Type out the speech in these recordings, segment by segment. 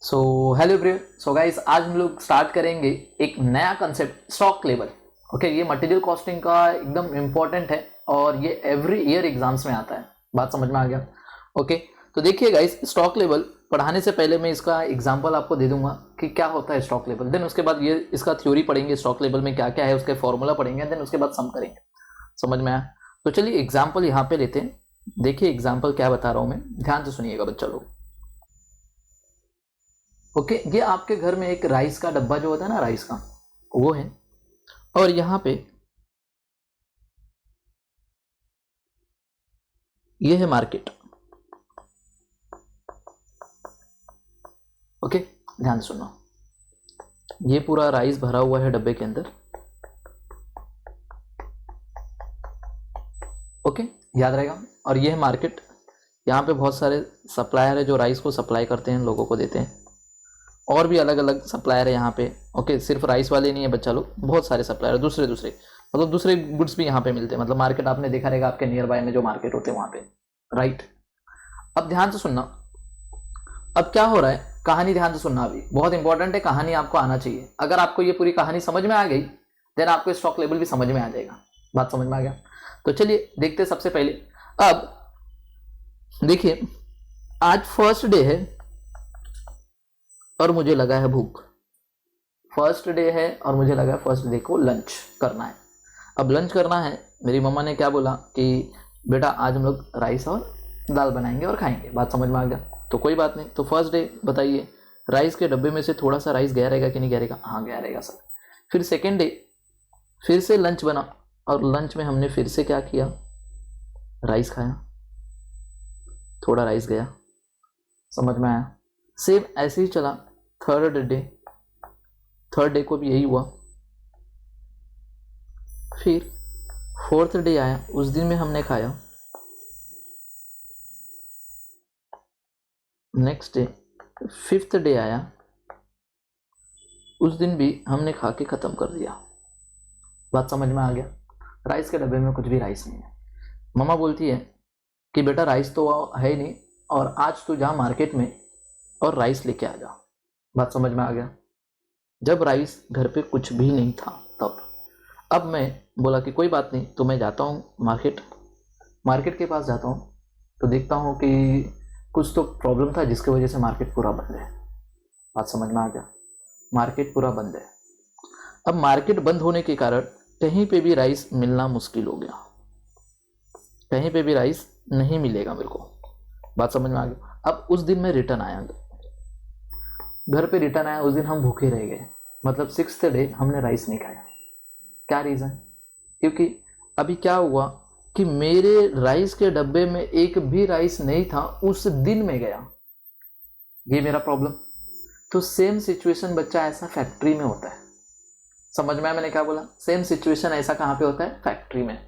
So hello everyone. So guys, आज हम लोग स्टार्ट करेंगे एक नया कंसेप्ट, स्टॉक लेवल। ओके, ये मटेरियल कॉस्टिंग का एकदम इम्पोर्टेंट है और ये एवरी ईयर एग्जाम्स में आता है। बात समझ में आ गया? ओके, तो देखिए गाइस, स्टॉक लेवल पढ़ाने से पहले मैं इसका एग्जांपल आपको दे दूंगा कि क्या होता है स्टॉक लेवल। देन उसके बाद ये इसका थ्योरी पढ़ेंगे, स्टॉक लेवल में क्या क्या है उसके फॉर्मूला पढ़ेंगे, देन उसके बाद सम करेंगे। समझ में आया? तो चलिए एग्जाम्पल यहाँ पे लेते हैं। देखिए एग्जाम्पल क्या बता रहा हूँ मैं, ध्यान से सुनिएगा बच्चा लोग। ओके, ये आपके घर में एक राइस का डब्बा जो होता है ना, राइस का, वो है। और यहाँ पे ये है मार्केट। ओके, ध्यान सुनना, ये पूरा राइस भरा हुआ है डब्बे के अंदर। ओके, याद रहेगा। और ये है मार्केट। यहाँ पे बहुत सारे सप्लायर है जो राइस को सप्लाई करते हैं, लोगों को देते हैं। और भी अलग अलग सप्लायर है यहाँ पे। ओके, सिर्फ राइस वाले नहीं है बच्चा लोग, बहुत सारे सप्लायर दूसरे मतलब दूसरे गुड्स भी यहाँ पे मिलते हैं। मतलब मार्केट आपने देखा रहेगा आपके नियर बाय में जो मार्केट होते हैं वहाँ पे, राइट। अब ध्यान से सुनना, अब क्या हो रहा है, कहानी ध्यान से सुनना। अभी बहुत इंपॉर्टेंट है, कहानी आपको आना चाहिए। अगर आपको ये पूरी कहानी समझ में आ गई देन आपको स्टॉक लेवल भी समझ में आ जाएगा। बात समझ में आ गया? तो चलिए देखते हैं। सबसे पहले अब देखिए, आज फर्स्ट डे है और मुझे लगा है भूख। फर्स्ट डे है और मुझे लगा फर्स्ट डे को लंच करना है। अब लंच करना है, मेरी मम्मा ने क्या बोला कि बेटा आज हम लोग राइस और दाल बनाएंगे और खाएंगे। बात समझ में आ गया? तो कोई बात नहीं। तो फर्स्ट डे बताइए, राइस के डब्बे में से थोड़ा सा राइस गया रहेगा कि नहीं गया रहेगा? हाँ, गया रहेगा सर। फिर सेकेंड डे फिर से लंच बना और लंच में हमने फिर से क्या किया, राइस खाया, थोड़ा राइस गया। समझ में आया? सेम ऐसे ही चला थर्ड डे को भी यही हुआ। फिर फोर्थ डे आया, उस दिन में हमने खाया। नेक्स्ट डे फिफ्थ डे आया, उस दिन भी हमने खा के खत्म कर दिया। बात समझ में आ गया? राइस के डब्बे में कुछ भी राइस नहीं है। मम्मा बोलती है कि बेटा राइस तो है ही नहीं, और आज तू जा मार्केट में और राइस लेके आ जा। बात समझ में आ गया? जब राइस घर पे कुछ भी नहीं था तब। अब मैं बोला कि कोई बात नहीं, तो मैं जाता हूँ मार्केट के पास जाता हूँ तो देखता हूँ कि कुछ तो प्रॉब्लम था जिसकी वजह से मार्केट पूरा बंद है। बात समझ में आ गया? मार्केट पूरा बंद है। अब मार्केट बंद होने के कारण कहीं पे भी राइस मिलना मुश्किल हो गया, कहीं पे भी राइस नहीं मिलेगा मेरे को। बात समझ में आ गया? अब उस दिन मैं रिटर्न आया, घर पे रिटर्न आया, उस दिन हम भूखे रह गए। मतलब सिक्स्थ डे हमने राइस नहीं खाया। क्या रीज़न? क्योंकि अभी क्या हुआ कि मेरे राइस के डब्बे में एक भी राइस नहीं था, उस दिन में गया। ये मेरा प्रॉब्लम। तो सेम सिचुएशन बच्चा ऐसा फैक्ट्री में होता है। समझ में आया मैंने क्या बोला? सेम सिचुएशन ऐसा कहाँ पे होता है? फैक्ट्री में।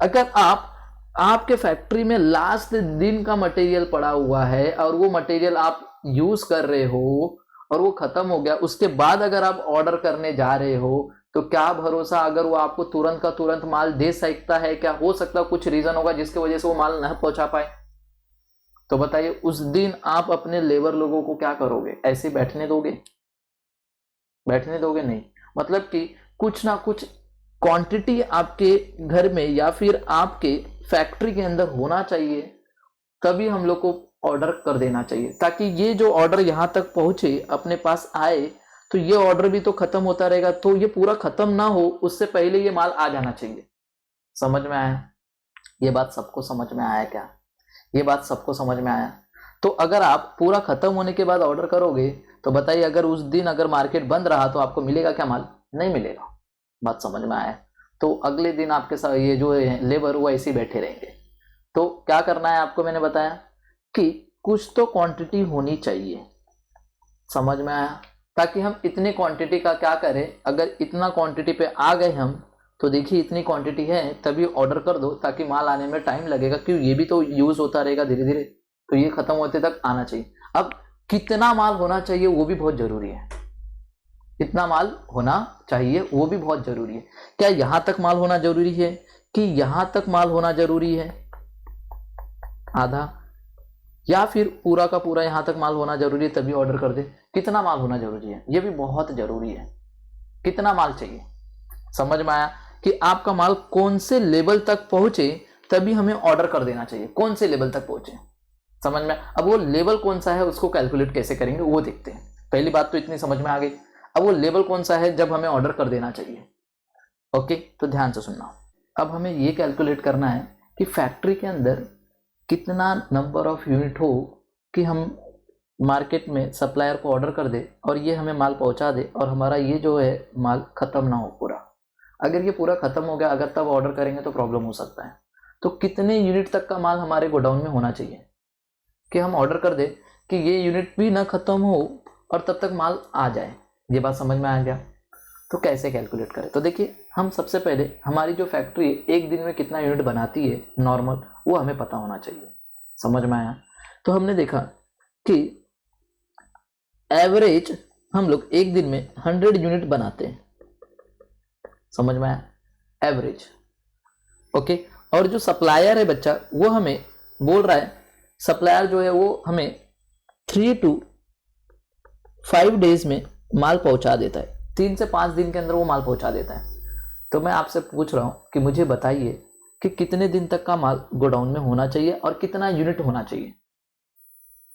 अगर आपके फैक्ट्री में लास्ट दिन का मटेरियल पड़ा हुआ है और वो मटेरियल आप यूज कर रहे हो और वो खत्म हो गया, उसके बाद अगर आप ऑर्डर करने जा रहे हो तो क्या भरोसा अगर वो आपको तुरंत का तुरंत माल दे सकता है? क्या हो सकता है कुछ रीजन होगा जिसकी वजह से वो माल न पहुंचा पाए? तो बताइए, उस दिन आप अपने लेबर लोगों को क्या करोगे? ऐसे बैठने दोगे? बैठने दोगे नहीं। मतलब कि कुछ ना कुछ क्वांटिटी आपके घर में या फिर आपके फैक्ट्री के अंदर होना चाहिए, तभी हम लोग को ऑर्डर कर देना चाहिए, ताकि ये जो ऑर्डर यहाँ तक पहुंचे, अपने पास आए, तो ये ऑर्डर भी तो खत्म होता रहेगा। तो ये पूरा खत्म ना हो उससे पहले ये माल आ जाना चाहिए। समझ में आया? ये बात सबको समझ में आया क्या? ये बात सबको समझ में आया? तो अगर आप पूरा खत्म होने के बाद ऑर्डर करोगे तो बताइए, अगर उस दिन अगर मार्केट बंद रहा तो आपको मिलेगा क्या माल? नहीं मिलेगा। बात समझ में आया? तो अगले दिन आपके साथ ये जो लेबर वो ऐसे ही बैठे रहेंगे। तो क्या करना है आपको, मैंने बताया कि कुछ तो क्वांटिटी होनी चाहिए। समझ में आया? ताकि हम इतने क्वांटिटी का क्या करें, अगर इतना क्वांटिटी पे आ गए हम तो देखिए इतनी क्वांटिटी है तभी ऑर्डर कर दो, ताकि माल आने में टाइम लगेगा, क्योंकि ये भी तो यूज होता रहेगा धीरे धीरे, तो ये खत्म होते तक आना चाहिए। अब कितना माल होना चाहिए वो भी बहुत जरूरी है। कितना माल होना चाहिए वो भी बहुत जरूरी है। क्या यहां तक माल होना जरूरी है कि यहां तक माल होना जरूरी है? आधा या फिर पूरा का पूरा यहाँ तक माल होना जरूरी है तभी ऑर्डर कर दे? कितना माल होना जरूरी है, ये भी बहुत जरूरी है। कितना माल चाहिए, समझ में आया कि आपका माल कौन से लेवल तक पहुंचे तभी हमें ऑर्डर कर देना चाहिए, कौन से लेवल तक पहुंचे, समझ में। अब वो लेवल कौन सा है उसको कैलकुलेट कैसे करेंगे वो देखते हैं। पहली बात तो इतनी समझ में आ गई। अब वो लेवल कौन सा है जब हमें ऑर्डर कर देना चाहिए। ओके, तो ध्यान से सुनना। अब हमें ये कैलकुलेट करना है कि फैक्ट्री के अंदर कितना नंबर ऑफ यूनिट हो कि हम मार्केट में सप्लायर को ऑर्डर कर दे और ये हमें माल पहुंचा दे और हमारा ये जो है माल खत्म ना हो पूरा। अगर ये पूरा खत्म हो गया, अगर तब ऑर्डर करेंगे तो प्रॉब्लम हो सकता है। तो कितने यूनिट तक का माल हमारे गोडाउन में होना चाहिए कि हम ऑर्डर कर दे कि ये यूनिट भी ना खत्म हो और तब तक माल आ जाए। ये बात समझ में आ गया। तो कैसे कैलकुलेट करें, तो देखिए हम सबसे पहले हमारी जो फैक्ट्री एक दिन में कितना यूनिट बनाती है नॉर्मल, वो हमें पता होना चाहिए। समझ में आया। तो हमने देखा कि एवरेज हम लोग एक दिन में 100 यूनिट बनाते हैं। समझ में आया, एवरेज। ओके, और जो सप्लायर है बच्चा वो हमें बोल रहा है, सप्लायर जो है वो हमें 3 to 5 डेज में माल पहुंचा देता है। 3 से 5 दिन के अंदर वो माल पहुंचा देता है। तो मैं आपसे पूछ रहा हूं कि मुझे बताइए कि कितने दिन तक का माल गोडाउन में होना चाहिए और कितना यूनिट होना चाहिए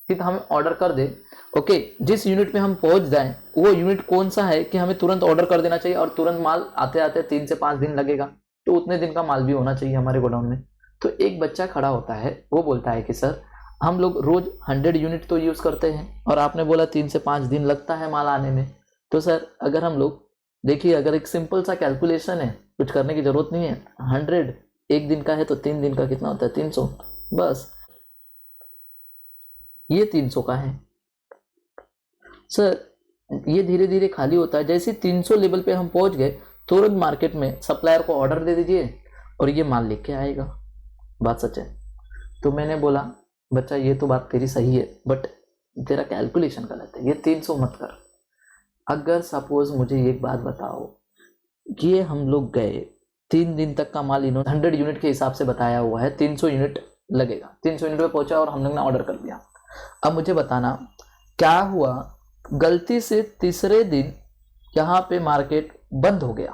कि तो हमें ऑर्डर कर दे। ओके, जिस यूनिट पे हम पहुंच जाएं वो यूनिट कौन सा है कि हमें तुरंत ऑर्डर कर देना चाहिए और तुरंत माल आते आते 3 से 5 दिन लगेगा, तो उतने दिन का माल भी होना चाहिए हमारे गोडाउन में। तो एक बच्चा खड़ा होता है, वो बोलता है कि सर हम लोग रोज 100 यूनिट तो यूज करते हैं और आपने बोला 3 से 5 दिन लगता है माल आने में। तो सर अगर हम लोग देखिए, अगर एक सिंपल सा कैलकुलेशन है, कुछ करने की जरूरत नहीं है। 100 एक दिन का है तो 3 दिन का कितना होता है, 300। बस ये 300 का है सर, ये धीरे धीरे खाली होता है। जैसे 300 लेवल पे हम पहुंच गए, तुरंत मार्केट में सप्लायर को ऑर्डर दे दीजिए और ये माल लेके आएगा। बात सच है। तो मैंने बोला बच्चा ये तो बात तेरी सही है, बट तेरा कैलकुलेशन गलत है, ये 300 मत कर। अगर सपोज मुझे एक बात बताओ, ये हम लोग गए 3 दिन तक का माल इन्होंने 100 यूनिट के हिसाब से बताया हुआ है, 300 यूनिट लगेगा। 300 यूनिट पे पहुंचा और हम लोग ने ऑर्डर कर दिया। अब मुझे बताना क्या हुआ, गलती से तीसरे दिन यहाँ पे मार्केट बंद हो गया।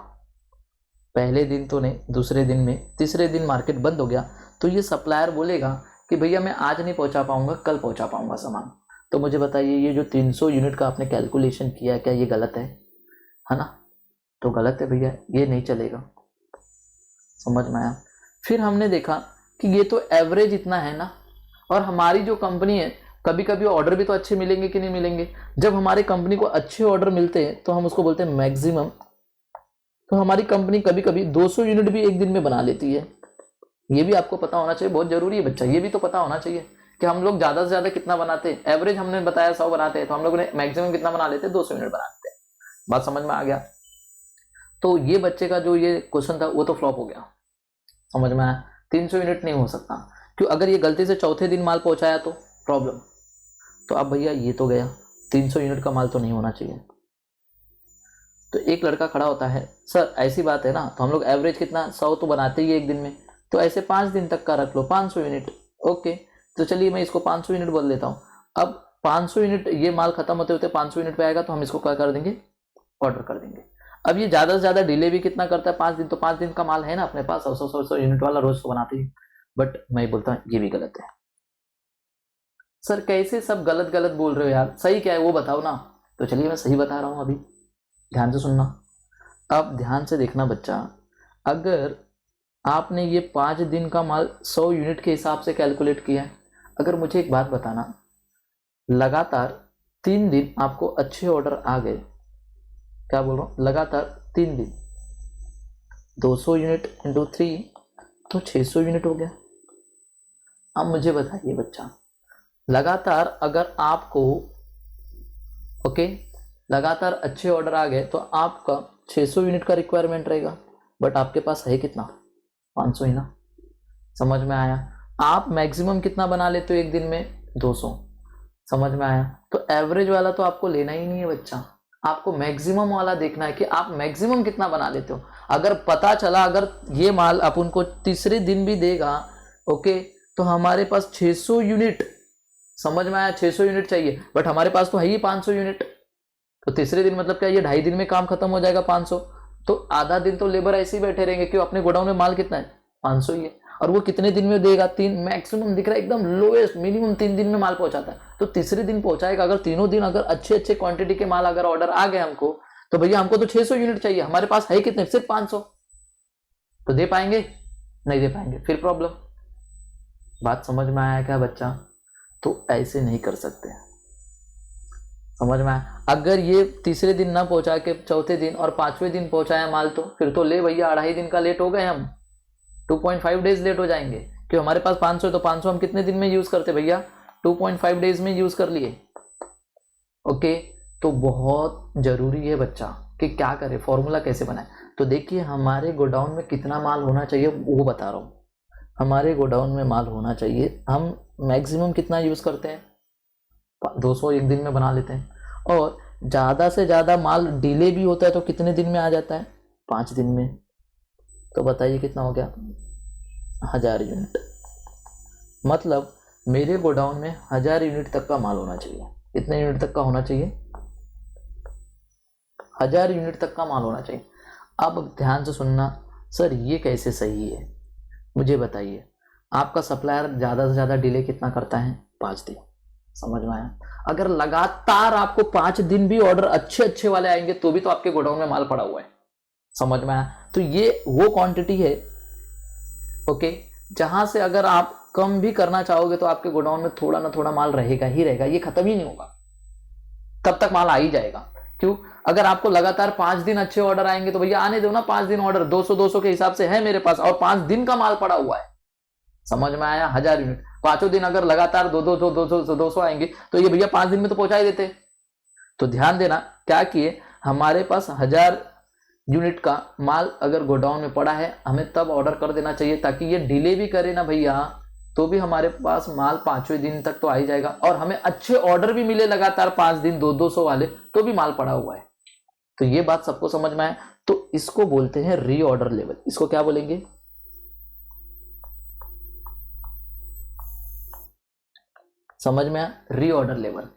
पहले दिन तो नहीं, दूसरे दिन में, तीसरे दिन मार्केट बंद हो गया। तो ये सप्लायर बोलेगा कि भैया मैं आज नहीं पहुंचा पाऊंगा, कल पहुंचा पाऊंगा सामान। तो मुझे बताइए ये जो 300 यूनिट का आपने कैलकुलेशन किया है, क्या ये गलत है ना? तो गलत है भैया, ये नहीं चलेगा। समझ में आया। फिर हमने देखा कि ये तो एवरेज इतना है ना, और हमारी जो कंपनी है कभी कभी ऑर्डर भी तो अच्छे मिलेंगे कि नहीं मिलेंगे। जब हमारी कंपनी को अच्छे ऑर्डर मिलते हैं तो हम उसको बोलते हैं मैक्सिमम। तो हमारी कंपनी कभी कभी 200 यूनिट भी एक दिन में बना लेती है। ये भी आपको पता होना चाहिए, बहुत जरूरी है बच्चा, ये भी तो पता होना चाहिए कि हम लोग ज्यादा से ज्यादा कितना बनाते हैं। एवरेज हमने बताया 100 बनाते हैं, तो हम लोग ने मैक्सिमम कितना बना लेते हैं, 200 यूनिट बनाते हैं। बात समझ में आ गया। तो ये बच्चे का जो ये क्वेश्चन था वो तो फ्लॉप हो गया। समझ में आया। 300 यूनिट नहीं हो सकता, क्यों? अगर ये गलती से चौथे दिन माल पहुंचाया तो प्रॉब्लम। तो अब भैया ये तो गया, 300 यूनिट का माल तो नहीं होना चाहिए। तो एक लड़का खड़ा होता है, सर ऐसी बात है ना, तो हम लोग एवरेज कितना 100 तो बनाते ही एक दिन में, तो ऐसे 5 दिन तक का रख लो 500 यूनिट। ओके, तो चलिए मैं इसको 500 यूनिट बोल देता हूँ। अब 500 यूनिट ये माल खत्म होते होते 500 यूनिट पे आएगा, तो हम इसको क्या कर देंगे, ऑर्डर कर देंगे। अब ये ज्यादा से ज्यादा डिले भी कितना करता है, 5 दिन। तो 5 दिन का माल है ना अपने पास, 100 यूनिट वाला रोज तो बनाते ही। बट मैं बोलता हूँ ये भी गलत है। सर कैसे सब गलत गलत बोल रहे हो यार, सही क्या है वो बताओ ना। तो चलिए मैं सही बता रहा हूं, अभी ध्यान से सुनना। अब ध्यान से देखना बच्चा, अगर आपने ये 5 दिन का माल 100 यूनिट के हिसाब से कैलकुलेट किया है, अगर मुझे एक बात बताना, लगातार 3 दिन आपको अच्छे ऑर्डर आ गए, क्या बोल रहा हूं, लगातार 3 दिन 200 यूनिट इंटू 3 तो 600 यूनिट हो गया। अब मुझे बताइए बच्चा, लगातार अगर आपको लगातार अच्छे ऑर्डर आ गए तो आपका 600 यूनिट का रिक्वायरमेंट रहेगा, बट आपके पास है कितना, 500 ही ना। समझ में आया। आप मैक्सिमम कितना बना लेते हो एक दिन में, 200। समझ में आया। तो एवरेज वाला तो आपको लेना ही नहीं है बच्चा, आपको मैक्सिमम वाला देखना है कि आप मैक्सिमम कितना बना लेते हो। अगर पता चला अगर ये माल अपन को तीसरे दिन भी देगा, तो हमारे पास 600 यूनिट समझ में आया? 600 यूनिट चाहिए, बट हमारे पास तो है ही 500 यूनिट। तो तीसरे दिन मतलब क्या, ये 2.5 दिन में काम खत्म हो जाएगा 500। तो आधा दिन तो लेबर ऐसे ही बैठे रहेंगे, क्यों? अपने गोडाउन में माल कितना है? 500 ही है। और वो कितने दिन में देगा? 3 मैक्सिमम दिख रहा है, एकदम लोएस्ट मिनिमम 3 दिन में माल पहुंचाता है। तो तीसरे दिन पहुंचाएगा। अगर तीनों दिन अगर अच्छे क्वांटिटी के माल अगर ऑर्डर आ गए हमको, तो भैया हमको तो 600 यूनिट चाहिए, हमारे पास है कितने? सिर्फ 500। तो दे पाएंगे? नहीं दे पाएंगे, फिर प्रॉब्लम। बात समझ में आया क्या बच्चा? तो ऐसे नहीं कर सकते, समझ में आया? अगर ये तीसरे दिन ना पहुंचा के चौथे दिन और 5वें दिन पहुंचाया माल, तो फिर तो ले भैया 2.5 दिन का लेट हो गए हम, 2.5 डेज लेट हो जाएंगे। क्यों? हमारे पास 500 है, तो 500 हम कितने दिन में यूज करते भैया? 2.5 डेज में यूज कर लिए। ओके, तो बहुत जरूरी है बच्चा कि क्या करे, फॉर्मूला कैसे बनाए। तो देखिए हमारे गोडाउन में कितना माल होना चाहिए वो बता रहा हूं। हमारे गोडाउन में माल होना चाहिए, हम मैक्सिमम कितना यूज करते हैं? 200 एक दिन में बना लेते हैं। और ज्यादा से ज्यादा माल डिले भी होता है तो कितने दिन में आ जाता है? 5 दिन में। तो बताइए कितना हो गया? 1000 यूनिट। मतलब मेरे गोडाउन में 1000 यूनिट तक का माल होना चाहिए। कितने यूनिट तक का होना चाहिए? 1000 यूनिट तक का माल होना चाहिए। अब ध्यान से सुनना, सर ये कैसे सही है मुझे बताइए। आपका सप्लायर ज्यादा से ज्यादा डिले कितना करता है? 5 दिन। समझ में आया? अगर लगातार आपको 5 दिन भी ऑर्डर अच्छे वाले आएंगे तो भी तो आपके गोडाउन में माल पड़ा हुआ है। समझ में आया? तो ये वो क्वांटिटी है, ओके, जहां से अगर आप कम भी करना चाहोगे तो आपके गोडाउन में थोड़ा ना थोड़ा माल रहेगा ही रहेगा, ये खत्म ही नहीं होगा, तब तक माल आ ही जाएगा। क्यों? अगर आपको लगातार 5 दिन अच्छे ऑर्डर आएंगे तो भैया आने दो ना, 5 दिन ऑर्डर 200 के हिसाब से है मेरे पास, और 5 दिन का माल पड़ा हुआ है। समझ में आया? 1000 यूनिट 5 दिन अगर लगातार 200 आएंगे तो ये भैया 5 दिन में तो पहुंचा ही देते। तो ध्यान देना क्या किए, हमारे पास 1000 यूनिट का माल अगर गोडाउन में पड़ा है, हमें तब ऑर्डर कर देना चाहिए, ताकि ये डिले भी करे ना भैया तो भी हमारे पास माल 5वें दिन तक तो आ ही जाएगा, और हमें अच्छे ऑर्डर भी मिले लगातार 5 दिन 200 वाले, तो भी माल पड़ा हुआ है। तो ये बात सबको समझ में आए? तो इसको बोलते हैं रीऑर्डर लेवल। इसको क्या बोलेंगे? समझ में आया? Reorder level.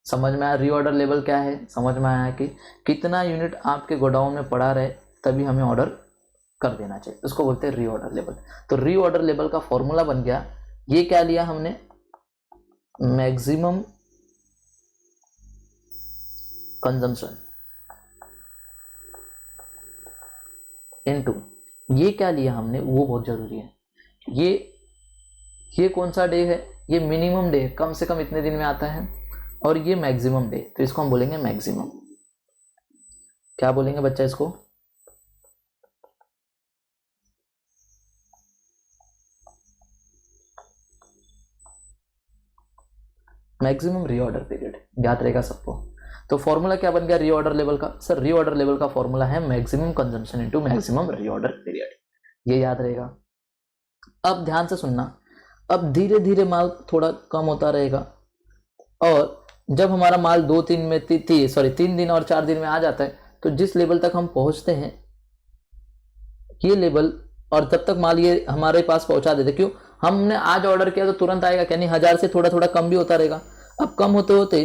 समझ में आया? रीऑर्डर लेवल क्या है? समझ में आया कि कितना यूनिट आपके गोडाउन में पड़ा रहे तभी हमें ऑर्डर कर देना चाहिए, उसको बोलते हैं रीऑर्डर लेवल। तो रीऑर्डर लेवल का फॉर्मूला बन गया, ये क्या लिया हमने? मैक्सिमम कंजम्पशन इनटू, ये क्या लिया हमने वो बहुत जरूरी है। ये कौन सा डे है? ये मिनिमम डे, कम से कम इतने दिन में आता है, और ये मैक्सिमम डे, तो इसको हम बोलेंगे मैक्सिमम। क्या बोलेंगे बच्चा इसको? मैक्सिमम रीऑर्डर पीरियड, याद रहेगा सबको। तो फॉर्मूला क्या बन गया रीऑर्डर लेवल का? सर रीऑर्डर लेवल का फॉर्मूला है maximum consumption into maximum reorder period, ये याद रहेगा। अब ध्यान से सुनना, अब धीरे धीरे माल थोड़ा कम होता रहेगा, और जब हमारा माल 2-3 में 3 दिन और 4 दिन में आ जाता है, तो जिस लेवल तक हम पहुंचते हैं ये लेवल, और तब तक माल ये हमारे पास पहुंचा देते। क्यों? हमने आज ऑर्डर किया तो तुरंत आएगा, यानी 1000 से थोड़ा थोड़ा कम भी होता रहेगा। अब कम होते होते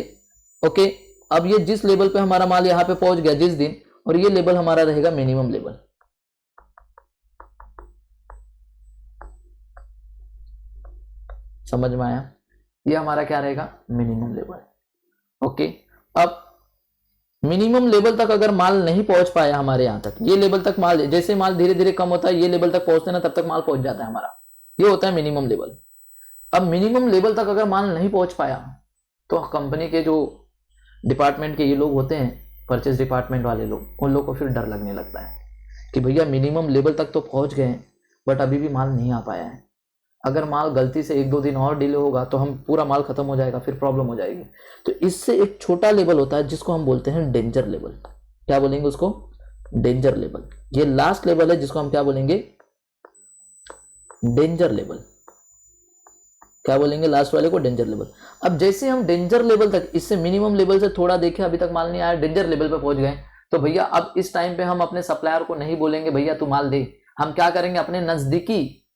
ओके, अब ये जिस लेवल पे हमारा माल यहाँ पे पहुंच गया जिस दिन, और ये लेवल हमारा रहेगा मिनिमम लेवल। समझ में आया? ये हमारा क्या रहेगा? Minimum level. ओके, अब मिनिमम लेवल तक अगर माल नहीं पहुंच पाया हमारे यहां तक, ये लेवल तक माल, जैसे माल धीरे धीरे कम होता है ये लेवल तक पहुंचते ना, तब तक माल पहुंच जाता है हमारा, ये होता है मिनिमम लेवल। अब मिनिमम लेवल तक अगर माल नहीं पहुंच पाया, तो कंपनी के जो डिपार्टमेंट के ये लोग होते हैं, परचेज डिपार्टमेंट वाले लोग, उन लोग को फिर डर लगने लगता है कि भैया मिनिमम लेवल तक तो पहुंच गए बट अभी भी माल नहीं आ पाया है। अगर माल गलती से 1-2 दिन और डिले होगा तो हम पूरा माल खत्म हो जाएगा, फिर प्रॉब्लम हो जाएगी। तो इससे एक छोटा लेवल होता है जिसको हम बोलते हैं डेंजर लेवल। क्या बोलेंगे उसको? Danger level. ये लास्ट लेवल है जिसको हम क्या बोलेंगे? Danger level. क्या बोलेंगे लास्ट वाले को? Danger level. अब जैसे हम डेंजर लेवल तक, इससे मिनिमम लेवल से थोड़ा देखें, अभी तक माल नहीं आया, डेंजर लेवल पे पहुंच गए, तो भैया अब इस टाइम पे हम अपने सप्लायर को नहीं बोलेंगे भैया तू माल दे, हम क्या करेंगे, अपने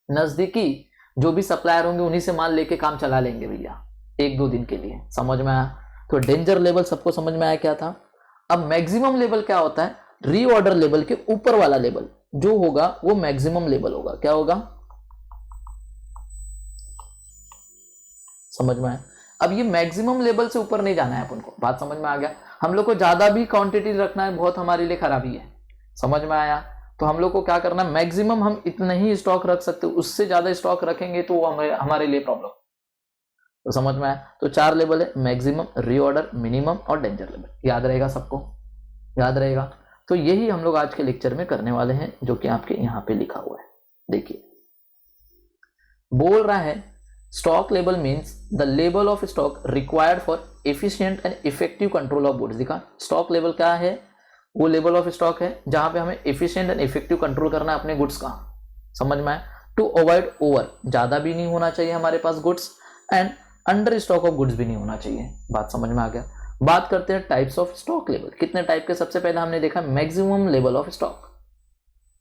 नजदीकी जो भी सप्लायर होंगे उन्हीं से माल लेके काम चला लेंगे भैया। एक दो दिन के लिए, समझ में आया? तो डेंजर लेवल सबको समझ में आया क्या था। अब मैक्सिमम लेवल क्या होता है, रीऑर्डर लेवल के ऊपर वाला लेवल जो होगा वो मैक्सिमम लेवल होगा। क्या होगा, समझ में आया? अब ये मैक्सिमम लेवल से ऊपर नहीं जाना है अपन को, बात समझ में आ गया? हम लोग को ज्यादा भी क्वांटिटी रखना है, बहुत हमारे लिए खराबी है, समझ में आया? तो हम लोग को क्या करना है, मैक्सिमम हम इतना ही स्टॉक रख सकते, उससे ज्यादा स्टॉक रखेंगे तो वो हमारे लिए प्रॉब्लम। तो समझ में आया? तो 4 लेवल है, मैक्सिमम, रीऑर्डर, मिनिमम और डेंजर लेवल। याद रहेगा सबको, याद रहेगा? तो यही हम लोग आज के लेक्चर में करने वाले हैं, जो कि आपके यहां पे लिखा हुआ है। देखिए बोल रहा है stock level means the level of stock required for efficient and effective control of goods. दिखा, स्टॉक लेवल क्या है, वो लेवल ऑफ स्टॉक है जहां पे हमें एफिशिएंट एंड इफेक्टिव कंट्रोल करना है अपने गुड्स का, समझ में आया? टू अवॉइड ओवर, ज्यादा भी नहीं होना चाहिए हमारे पास goods, and under stock of goods भी नहीं होना चाहिए। बात समझ में आ गया? बात करते हैं टाइप्स ऑफ स्टॉक लेवल, कितने टाइप के। सबसे पहले हमने देखा मैक्सिमम लेवल ऑफ स्टॉक,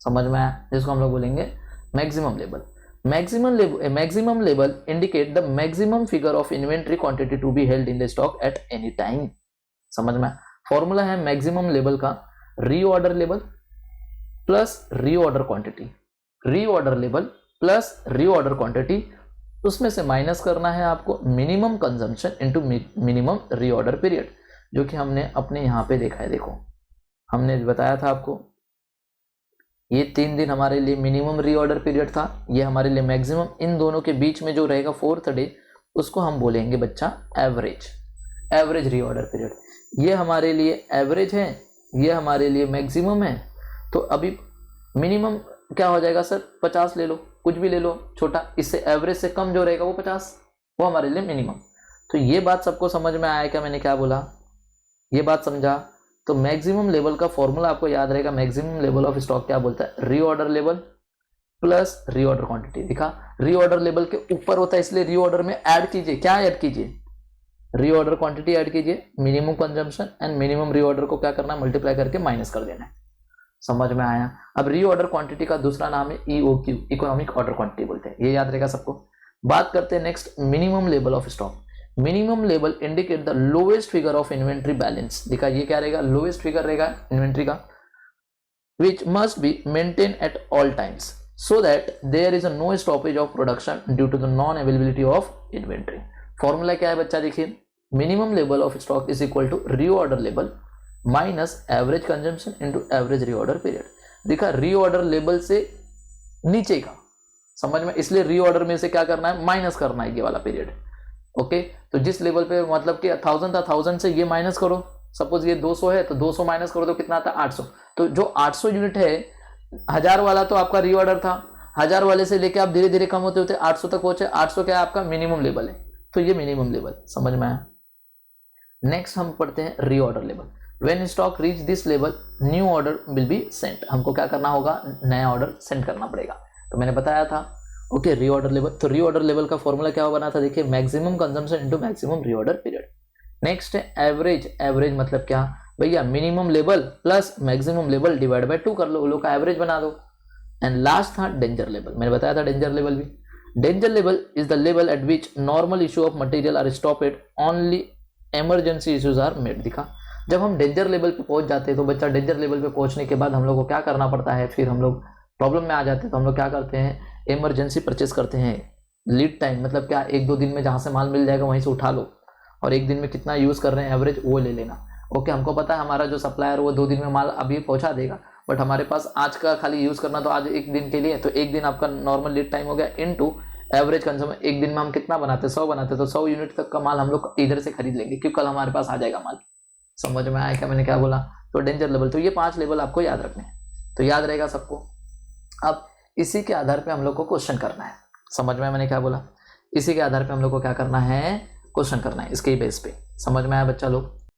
समझ में आया? जिसको हम लोग बोलेंगे maximum level. Maximum level indicate the maximum figure of inventory quantity to be held in the stock at any time, समझ में? फॉर्मूला है मैक्सिमम लेवल का, reorder level plus reorder quantity, reorder level plus reorder quantity, उसमें से minus करना है आपको minimum consumption into minimum reorder period, जो कि हमने अपने यहां पे देखा है। देखो हमने बताया था आपको, ये 3 दिन हमारे लिए मिनिमम रीऑर्डर पीरियड था, ये हमारे लिए मैक्सिमम। इन दोनों के बीच में जो रहेगा 4th डे, उसको हम बोलेंगे बच्चा एवरेज, एवरेज रीऑर्डर पीरियड। ये हमारे लिए एवरेज है, ये हमारे लिए मैक्सिमम है। तो अभी मिनिमम क्या हो जाएगा सर, 50 ले लो, कुछ भी ले लो छोटा, इससे एवरेज से कम जो रहेगा वो 50, वो हमारे लिए मिनिमम। तो ये बात सबको समझ में आया क्या, मैंने क्या बोला, ये बात समझा? तो मैक्सिमम लेवल का फॉर्मूला आपको याद रहेगा, मैक्सिमम लेवल ऑफ स्टॉक क्या बोलता है, reorder level plus reorder quantity. दिखा, रीऑर्डर लेवल के ऊपर होता है, इसलिए रीऑर्डर में ऐड कीजिए, क्या ऐड कीजिए, रीऑर्डर क्वांटिटी ऐड कीजिए, minimum consumption and minimum reorder को क्या करना है, मल्टीप्लाई करके माइनस कर देना है, समझ में आया? अब रीऑर्डर क्वांटिटी का दूसरा नाम है EOQ, इकोनॉमिक ऑर्डर क्वांटिटी बोलते हैं, ये याद रहेगा सबको। बात करते हैं next minimum level of stock. Minimum level indicate the lowest figure of inventory balance. दिखा, ये क्या रहेगा, लोएस्ट फिगर रहेगा इन्वेंट्री का, which must be maintain at all times so that there is no stoppage of production due to the non availability of inventory. Formula क्या है बच्चा, देखिए, minimum level of stock is equal to reorder level minus average consumption into average reorder period. देखा, reorder level से नीचे का, समझ में? इसलिए रीऑर्डर में से क्या करना है, माइनस करना है ये वाला पीरियड। ओके, तो जिस लेवल पे मतलब कि 1000 था, 1000 से ये माइनस करो, सपोज ये 200 है तो 200 माइनस करो तो कितना आता है, 800। तो जो 800 यूनिट है, 1000 वाला तो आपका रीऑर्डर था, 1000 वाले से लेके आप धीरे धीरे कम होते होते 800 तक पहुंचे। 800 क्या है आपका मिनिमम लेवल है, तो ये मिनिमम लेवल, समझ में आया? नेक्स्ट हम पढ़ते हैं reorder level. When stock reach this level new order will be sent. हमको क्या करना होगा, नया ऑर्डर सेंड करना पड़ेगा। तो मैंने बताया था, ओके, रीऑर्डर लेवल। तो रीऑर्डर लेवल का फॉर्मूला क्या बना था, देखिए, maximum consumption into maximum reorder period. Next है एवरेज। एवरेज मतलब क्या भैया, minimum level plus maximum level divide by 2 कर लो, लोग का एवरेज बना दो। एंड लास्ट था डेंजर लेवल, मैंने बताया था डेंजर लेवल भी। Danger level is the level at which normal issue of material are stopped, only emergency issues are made. दिखा, जब हम डेंजर लेवल पे पहुंच जाते हैं तो बच्चा डेंजर लेवल पे पहुंचने के बाद हम लोग को क्या करना पड़ता है, फिर हम लोग प्रॉब्लम में आ जाते हैं। तो हम लोग क्या करते हैं, इमरजेंसी परचेस करते हैं। लीड टाइम मतलब क्या, 1-2 दिन में जहां से माल मिल जाएगा वहीं से उठा लो, और 1 दिन में कितना यूज कर रहे हैं एवरेज वो ले लेना। ओके, हमको पता है हमारा जो सप्लायर वो 2 दिन में माल अभी पहुंचा देगा, बट हमारे पास आज का खाली यूज करना तो आज 1 दिन के लिए, तो 1 दिन आपका नॉर्मल लीड टाइम हो गया इनटू एवरेज कंज्यूम। 1 दिन में हम कितना बनाते हैं, 100 बनाते हैं, तो 100 यूनिट तक का माल हम लोग इधर से खरीद लेंगे क्योंकि कल हमारे पास आ जाएगा माल। समझ में आया क्या मैंने क्या बोला? तो डेंजर लेवल, तो ये 5 लेवल आपको याद रखने हैं, तो याद रहेगा सबको। अब इसी के आधार पे हम लोग को क्वेश्चन करना है, समझ में आया मैंने क्या बोला? इसी के आधार पे हम लोग को क्या करना है, क्वेश्चन करना है, इसके बेस पे। समझ में आया बच्चा लोग?